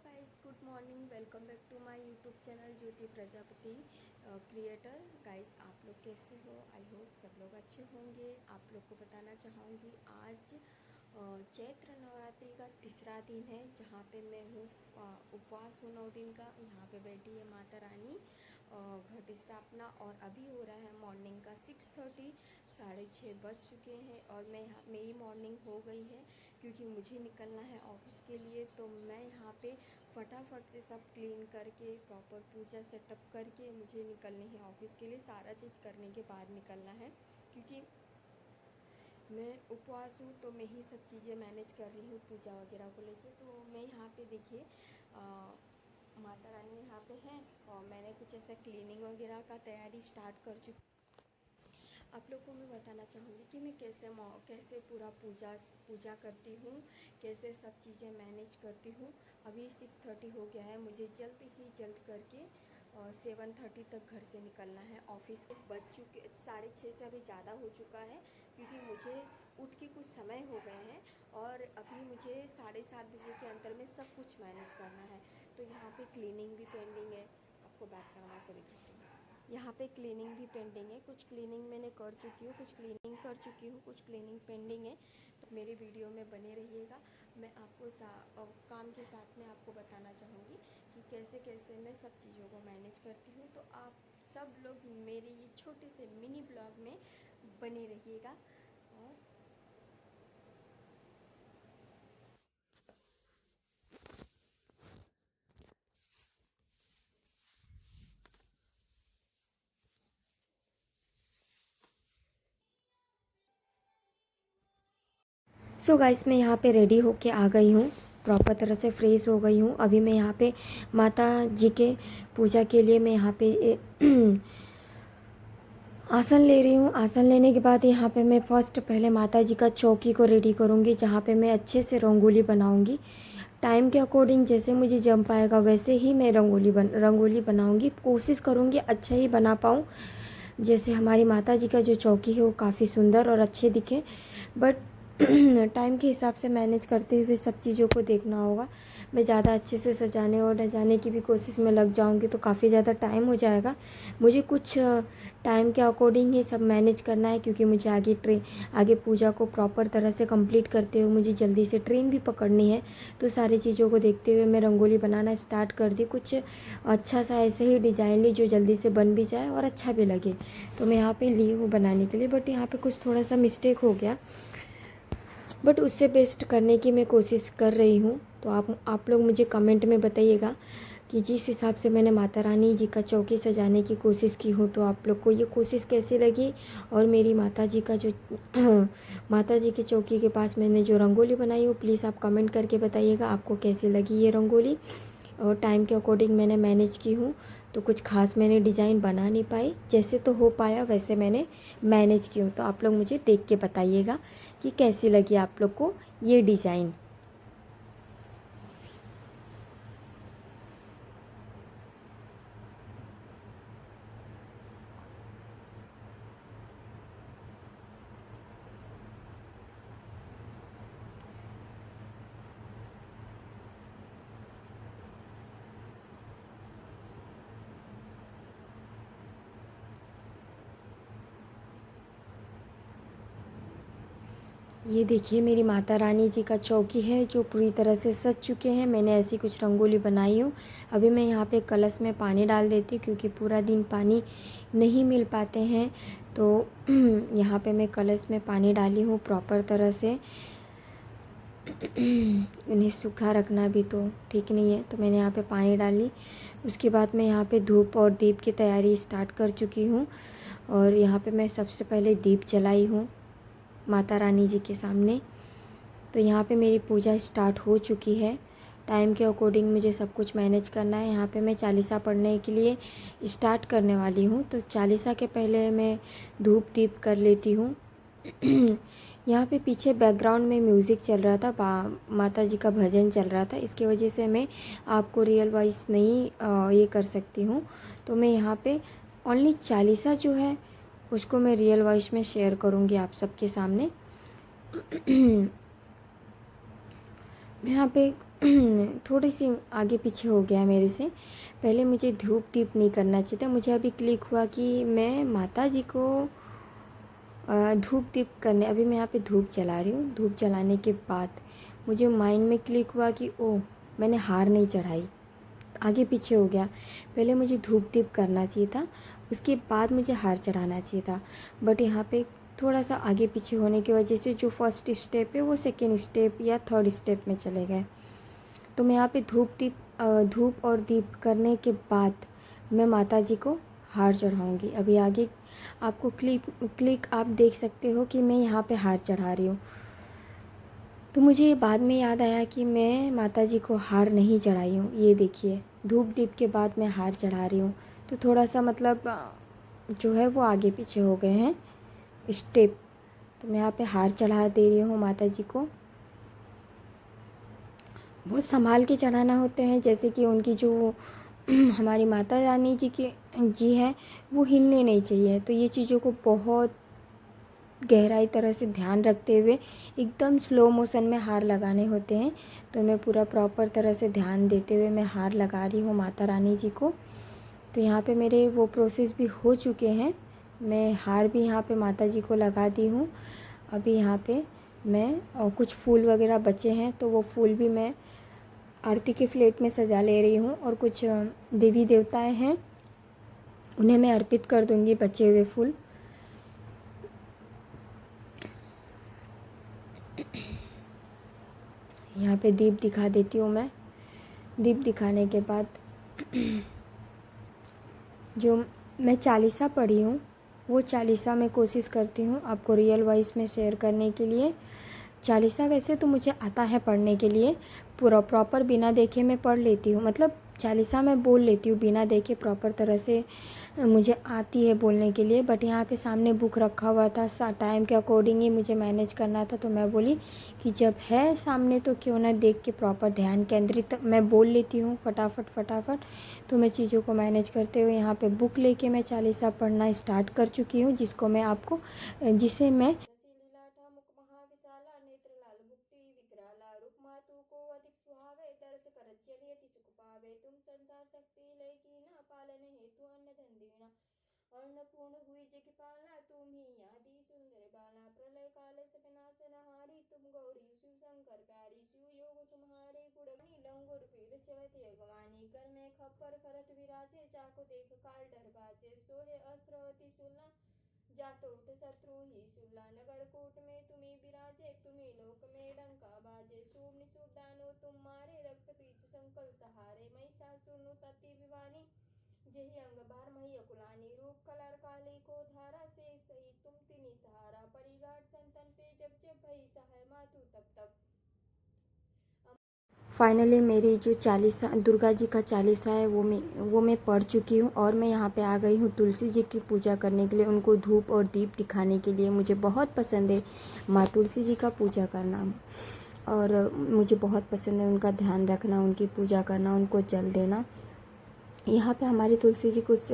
Guys, good morning. Welcome back to my YouTube channel Jyoti Prajapati creator. Guys, आप लोग कैसे हो? आई होप सब लोग अच्छे होंगे। आप लोग को बताना चाहूँगी आज चैत्र नवरात्रि का तीसरा दिन है, जहाँ पे मैं हूँ उपवास हूँ 9 दिन का। यहाँ पे बैठी है माता रानी घट स्थापना, और अभी हो रहा है मॉर्निंग का 6:30, 6:30 बज चुके हैं। और मेरी मॉर्निंग हो गई है क्योंकि मुझे निकलना है ऑफिस के लिए। तो मैं यहाँ पे फटाफट से सब क्लीन करके प्रॉपर पूजा सेटअप करके मुझे निकलने है ऑफिस के लिए। सारा चीज़ करने के बाद निकलना है क्योंकि मैं उपवास हूँ, तो मैं ही सब चीज़ें मैनेज कर रही हूँ पूजा वगैरह को लेके। तो मैं यहाँ पे देखिए माता रानी यहाँ पे हैं, और मैंने कुछ ऐसा क्लीनिंग वगैरह का तैयारी स्टार्ट कर चुकी। आप लोग को मैं बताना चाहूँगी कि मैं कैसे पूरा पूजा करती हूँ, कैसे सब चीज़ें मैनेज करती हूँ। अभी 6:30 हो गया है, मुझे जल्द करके 7:30 तक घर से निकलना है ऑफिस के। बज चुके 6:30 से अभी ज़्यादा हो चुका है क्योंकि मुझे उठ के कुछ समय हो गए हैं, और अभी मुझे 7:30 बजे के अंदर में सब कुछ मैनेज करना है। तो यहाँ पे क्लीनिंग भी पेंडिंग है। आपको बैक कैमरा से दिखाती हूँ। यहाँ पे क्लीनिंग भी पेंडिंग है। कुछ क्लीनिंग मैंने कर चुकी हूँ, कुछ क्लीनिंग कर चुकी हूँ, कुछ क्लीनिंग पेंडिंग है। तो मेरे वीडियो में बने रहिएगा। मैं आपको काम के साथ में आपको बताना चाहूँगी कि कैसे कैसे मैं सब चीज़ों को मैनेज करती हूँ। तो आप सब लोग मेरे ये छोटे से मिनी ब्लॉग में बने रहिएगा। और सो गाइस, मैं यहाँ पे रेडी होके आ गई हूँ, प्रॉपर तरह से फ्रेश हो गई हूँ। अभी मैं यहाँ पे माता जी के पूजा के लिए मैं यहाँ पे आसन ले रही हूँ। आसन लेने के बाद यहाँ पे मैं फर्स्ट पहले माता जी का चौकी को रेडी करूँगी, जहाँ पे मैं अच्छे से रंगोली बनाऊँगी। टाइम के अकॉर्डिंग जैसे मुझे जम पाएगा वैसे ही मैं रंगोली बनाऊँगी। कोशिश करूँगी अच्छा ही बना पाऊँ, जैसे हमारी माता जी का जो चौकी है वो काफ़ी सुंदर और अच्छे दिखे। बट टाइम के हिसाब से मैनेज करते हुए सब चीज़ों को देखना होगा। मैं ज़्यादा अच्छे से सजाने और सजाने की भी कोशिश में लग जाऊंगी तो काफ़ी ज़्यादा टाइम हो जाएगा। मुझे कुछ टाइम के अकॉर्डिंग ही सब मैनेज करना है, क्योंकि मुझे आगे पूजा को प्रॉपर तरह से कंप्लीट करते हुए मुझे जल्दी से ट्रेन भी पकड़नी है। तो सारी चीज़ों को देखते हुए मैं रंगोली बनाना स्टार्ट कर दी। कुछ अच्छा सा ऐसे ही डिज़ाइन ली जो जल्दी से बन भी जाए और अच्छा भी लगे। तो मैं यहाँ पे ली हूँ बनाने के लिए, बट यहाँ पे कुछ थोड़ा सा मिस्टेक हो गया, बट उससे बेस्ट करने की मैं कोशिश कर रही हूँ। तो आप लोग मुझे कमेंट में बताइएगा कि जिस हिसाब से मैंने माता रानी जी का चौकी सजाने की कोशिश की हो, तो आप लोग को ये कोशिश कैसी लगी। और मेरी माता जी का जो माता जी के चौकी के पास मैंने जो रंगोली बनाई हो, प्लीज़ आप कमेंट करके बताइएगा आपको कैसी लगी ये रंगोली। और टाइम के अकॉर्डिंग मैंने मैनेज की हूँ, तो कुछ खास मैंने डिज़ाइन बना नहीं पाई, जैसे तो हो पाया वैसे मैंने मैनेज की हूँ। तो आप लोग मुझे देख के बताइएगा कि कैसी लगी आप लोग को ये डिज़ाइन। ये देखिए मेरी माता रानी जी का चौकी है जो पूरी तरह से सज चुके हैं। मैंने ऐसी कुछ रंगोली बनाई हूँ। अभी मैं यहाँ पे कलश में पानी डाल देती हूँ, क्योंकि पूरा दिन पानी नहीं मिल पाते हैं। तो यहाँ पे मैं कलश में पानी डाली हूँ प्रॉपर तरह से। उन्हें सूखा रखना भी तो ठीक नहीं है, तो मैंने यहाँ पे पानी डाली। उसके बाद मैं यहाँ पे धूप और दीप की तैयारी स्टार्ट कर चुकी हूँ, और यहाँ पे मैं सबसे पहले दीप जलाई हूँ माता रानी जी के सामने। तो यहाँ पे मेरी पूजा स्टार्ट हो चुकी है। टाइम के अकॉर्डिंग मुझे सब कुछ मैनेज करना है। यहाँ पे मैं चालीसा पढ़ने के लिए स्टार्ट करने वाली हूँ, तो चालीसा के पहले मैं धूप दीप कर लेती हूँ। यहाँ पे पीछे बैकग्राउंड में म्यूज़िक चल रहा था, माता जी का भजन चल रहा था, इसकी वजह से मैं आपको रियल वॉइस नहीं ये कर सकती हूँ। तो मैं यहाँ पे ओनली चालीसा जो है उसको मैं रियल वॉइस में शेयर करूँगी आप सबके सामने। मैं यहाँ पे थोड़ी सी आगे पीछे हो गया मेरे से। पहले मुझे धूप दीप नहीं करना चाहिए था। मुझे अभी क्लिक हुआ कि मैं माता जी को धूप दीप करने, अभी मैं यहाँ पे धूप जला रही हूँ। धूप जलाने के बाद मुझे माइंड में क्लिक हुआ कि ओह, मैंने हार नहीं चढ़ाई, आगे पीछे हो गया। पहले मुझे धूप दीप करना चाहिए था, उसके बाद मुझे हार चढ़ाना चाहिए था। बट यहाँ पे थोड़ा सा आगे पीछे होने की वजह से जो फर्स्ट स्टेप है वो सेकेंड स्टेप या थर्ड स्टेप में चले गए। तो मैं यहाँ पे धूप और दीप करने के बाद मैं माता जी को हार चढ़ाऊँगी। अभी आगे आपको क्लिक आप देख सकते हो कि मैं यहाँ पे हार चढ़ा रही हूँ। तो मुझे बाद में याद आया कि मैं माता जी को हार नहीं चढ़ाई हूँ। ये देखिए, धूप दीप के बाद मैं हार चढ़ा रही हूँ। तो थोड़ा सा मतलब जो है वो आगे पीछे हो गए हैं स्टेप। तो मैं यहाँ पे हार चढ़ा दे रही हूँ माता जी को। बहुत संभाल के चढ़ाना होते हैं, जैसे कि उनकी जो हमारी माता रानी जी है वो हिलने नहीं चाहिए। तो ये चीज़ों को बहुत गहराई तरह से ध्यान रखते हुए एकदम स्लो मोशन में हार लगाने होते हैं। तो मैं पूरा प्रॉपर तरह से ध्यान देते हुए मैं हार लगा रही हूँ माता रानी जी को। तो यहाँ पे मेरे वो प्रोसेस भी हो चुके हैं। मैं हार भी यहाँ पे माता जी को लगा दी हूँ। अभी यहाँ पे मैं और कुछ फूल वगैरह बचे हैं तो वो फूल भी मैं आरती के प्लेट में सजा ले रही हूँ। और कुछ देवी देवताएं हैं उन्हें मैं अर्पित कर दूँगी बचे हुए फूल। यहाँ पे दीप दिखा देती हूँ मैं। दीप दिखाने के बाद जो मैं चालीसा पढ़ी हूँ वो चालीसा मैं कोशिश करती हूँ आपको रियल वॉइस में शेयर करने के लिए। चालीसा वैसे तो मुझे आता है पढ़ने के लिए, पूरा प्रॉपर बिना देखे मैं पढ़ लेती हूँ। मतलब चालीसा मैं बोल लेती हूँ बिना देखे, प्रॉपर तरह से मुझे आती है बोलने के लिए। बट यहाँ पे सामने बुक रखा हुआ था, टाइम के अकॉर्डिंग ही मुझे मैनेज करना था। तो मैं बोली कि जब है सामने तो क्यों ना देख के प्रॉपर ध्यान केंद्रित मैं बोल लेती हूँ फटाफट। तो मैं चीज़ों को मैनेज करते हुए यहाँ पे बुक लेके मैं चालीसा पढ़ना स्टार्ट कर चुकी हूँ, जिसे मैं लीलाठा मुख महाविशाला नेत्र लाल भुक्ति विकराला रूप मातु को अधिक सुहावे दरस करत चलियति सुख पावे तुम संसार शक्ति लय की ना पालन हेतु अन्न धन दीना अन्नपूर्ण हुई जग पाला तुम ही आदि सुंदर बाला प्रलय काल सब नाशनहारी तुम गौरी शिव शंकर प्यारी शिव योग तुम्हारे गुणगानी लंगुर पीर चलत यगवानी कर में खप्पर करत विराजे चाको देख काल डर बाजे सोहे अस्त्र अति सुलना जातो उठ शत्रु ही सुल्ला नगर कोट में तुम्हें बिराजे तुम्हें लोक में डंका बाजे शुभ निशुभ दानो तुम मारे रक्त पीछ संकल सहारे महिषासुर नु तति विवानी जेहि अंग बार मही अकुलानी रूप कलर काली को धारा से सही तुम तिनी सहारा परिगाट संतन पे जब जब भई सहाय मातु तब तब। फाइनली मेरी जो चालीसा दुर्गा जी का चालीसा है वो मैं पढ़ चुकी हूँ। और मैं यहाँ पे आ गई हूँ तुलसी जी की पूजा करने के लिए, उनको धूप और दीप दिखाने के लिए। मुझे बहुत पसंद है माँ तुलसी जी का पूजा करना, और मुझे बहुत पसंद है उनका ध्यान रखना, उनकी पूजा करना, उनको जल देना। यहाँ पे हमारी तुलसी जी कुछ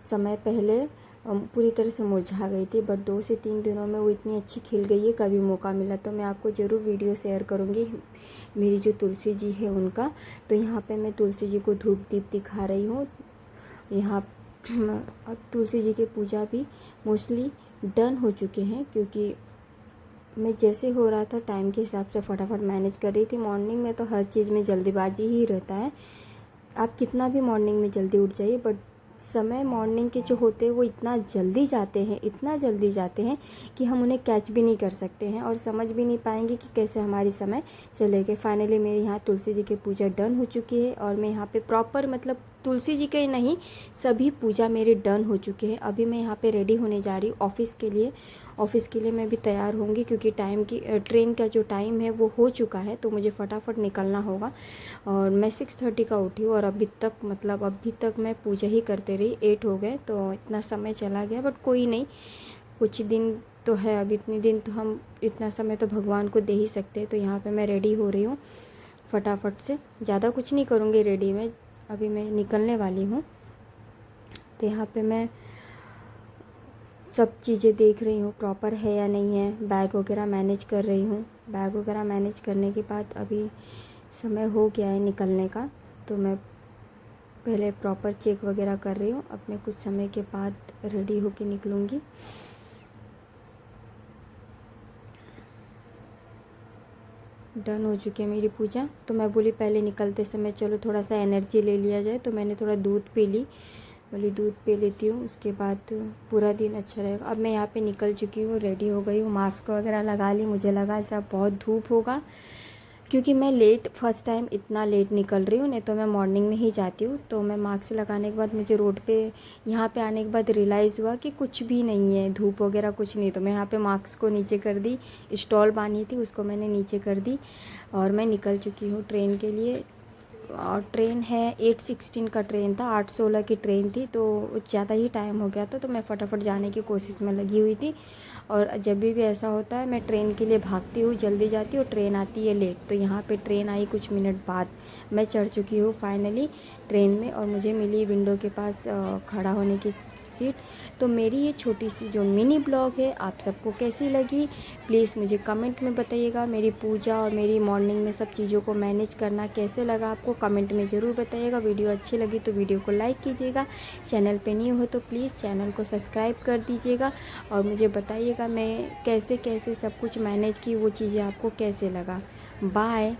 समय पहले पूरी तरह से मुरझा गई थी, बट 2 से 3 दिनों में वो इतनी अच्छी खिल गई है। कभी मौका मिला तो मैं आपको ज़रूर वीडियो शेयर करूँगी मेरी जो तुलसी जी है उनका। तो यहाँ पे मैं तुलसी जी को धूप दीप दिखा रही हूँ। यहाँ अब तुलसी जी की पूजा भी मोस्टली डन हो चुके हैं, क्योंकि मैं जैसे हो रहा था टाइम के हिसाब से फटाफट मैनेज कर रही थी। मॉर्निंग में तो हर चीज़ में जल्दीबाजी ही रहता है, आप कितना भी मॉर्निंग में जल्दी उठ जाइए, बट समय मॉर्निंग के जो होते हैं वो इतना जल्दी जाते हैं कि हम उन्हें कैच भी नहीं कर सकते हैं और समझ भी नहीं पाएंगे कि कैसे हमारी समय चलेगी। फाइनली मेरे यहाँ तुलसी जी की पूजा डन हो चुकी है, और मैं यहाँ पे प्रॉपर मतलब तुलसी जी के ही नहीं सभी पूजा मेरे डन हो चुके हैं। अभी मैं यहाँ पे रेडी होने जा रही हूँ ऑफ़िस के लिए मैं भी तैयार होंगी, क्योंकि ट्रेन का जो टाइम है वो हो चुका है, तो मुझे फटाफट निकलना होगा। और मैं 6:30 का उठी हूँ, और अभी तक मैं पूजा ही करते रही। 8 हो गए, तो इतना समय चला गया, बट कोई नहीं, कुछ दिन तो है, अब इतने दिन तो हम इतना समय तो भगवान को दे ही सकते हैं। तो यहाँ पे मैं रेडी हो रही हूँ फटाफट से, ज़्यादा कुछ नहीं करूँगी रेडी में, अभी मैं निकलने वाली हूँ। तो यहाँ पे मैं सब चीज़ें देख रही हूँ प्रॉपर है या नहीं है, बैग वगैरह मैनेज कर रही हूँ। बैग वगैरह मैनेज करने के बाद अभी समय हो गया है निकलने का, तो मैं पहले प्रॉपर चेक वगैरह कर रही हूँ। अब मैं कुछ समय के बाद रेडी होके निकलूँगी। डन हो चुकी है मेरी पूजा। तो मैं बोली पहले निकलते समय चलो थोड़ा सा एनर्जी ले लिया जाए, तो मैंने थोड़ा दूध पी ली। बोली दूध पी लेती हूँ, उसके बाद पूरा दिन अच्छा रहेगा। अब मैं यहाँ पे निकल चुकी हूँ, रेडी हो गई हूँ, मास्क वगैरह लगा ली। मुझे लगा ऐसा बहुत धूप होगा, क्योंकि मैं लेट फर्स्ट टाइम इतना लेट निकल रही हूँ, नहीं तो मैं मॉर्निंग में ही जाती हूँ। तो मैं मास्क लगाने के बाद मुझे रोड पे यहाँ पे आने के बाद रियलाइज़ हुआ कि कुछ भी नहीं है, धूप वगैरह कुछ नहीं। तो मैं यहाँ पे मास्क को नीचे कर दी, स्टॉल बांधी थी उसको मैंने नीचे कर दी और मैं निकल चुकी हूँ ट्रेन के लिए। और ट्रेन है 8:16 का ट्रेन था, 8:16 की ट्रेन थी, तो ज़्यादा ही टाइम हो गया था। तो मैं फटाफट जाने की कोशिश में लगी हुई थी। और जब भी ऐसा होता है मैं ट्रेन के लिए भागती हूँ, जल्दी जाती हूँ, ट्रेन आती है लेट। तो यहाँ पे ट्रेन आई कुछ मिनट बाद, मैं चढ़ चुकी हूँ फाइनली ट्रेन में और मुझे मिली विंडो के पास खड़ा होने की सीट। तो मेरी ये छोटी सी जो मिनी ब्लॉग है आप सबको कैसी लगी, प्लीज़ मुझे कमेंट में बताइएगा। मेरी पूजा और मेरी मॉर्निंग में सब चीज़ों को मैनेज करना कैसे लगा आपको, कमेंट में ज़रूर बताइएगा। वीडियो अच्छी लगी तो वीडियो को लाइक कीजिएगा, चैनल पे न्यू हो तो प्लीज़ चैनल को सब्सक्राइब कर दीजिएगा और मुझे बताइएगा मैं कैसे कैसे सब कुछ मैनेज की, वो चीज़ें आपको कैसे लगा। बाय।